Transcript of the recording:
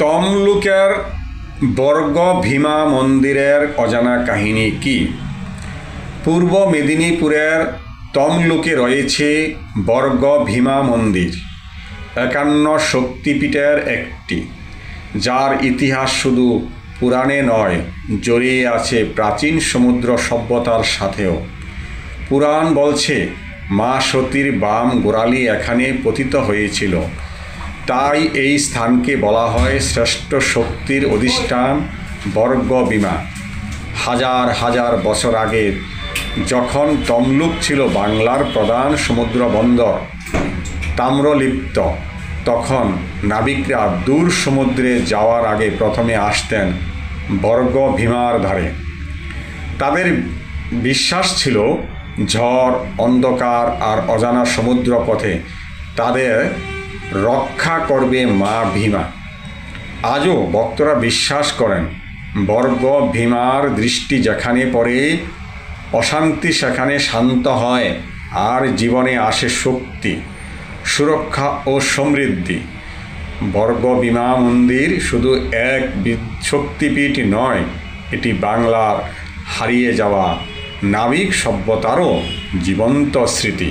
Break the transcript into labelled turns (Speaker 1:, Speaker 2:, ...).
Speaker 1: তমলুকের বর্গ ভীমা মন্দিরের অজানা কাহিনী কি? পূর্ব মেদিনীপুরের তমলুকে রয়েছে বর্গ ভীমা মন্দির, 51 শক্তিপীঠের একটি, যার ইতিহাস শুধু পুরাণে নয়, জড়িয়ে আছে প্রাচীন সমুদ্র সভ্যতার সাথেও। পুরাণ বলছে মা সতীর বাম গোড়ালি এখানে পতিত হয়েছিল, তাই এই স্থানকে বলা হয় শ্রেষ্ঠ শক্তির অধিষ্ঠান বর্গ ভীমা। হাজার হাজার বছর আগে যখন তমলুক ছিল বাংলার প্রধান সমুদ্র বন্দর, তাম্রলিপ্ত, তখন নাবিকরা দূর সমুদ্রে যাওয়ার আগে প্রথমে আসতেন বর্গ ভীমার ধারে। তাদের বিশ্বাস ছিল ঝড়, অন্ধকার আর অজানা সমুদ্র পথে তাদের রক্ষা করবে মা ভীমা। আজও ভক্তরা বিশ্বাস করেন বর্গ ভীমার দৃষ্টি যেখানে পড়ে, অশান্তি সেখানে শান্ত হয় আর জীবনে আসে শক্তি, সুরক্ষা ও সমৃদ্ধি। বর্গ ভীমা মন্দির শুধু এক শক্তিপীঠ নয়, এটি বাংলার হারিয়ে যাওয়া নাবিক সভ্যতারও জীবন্ত স্মৃতি।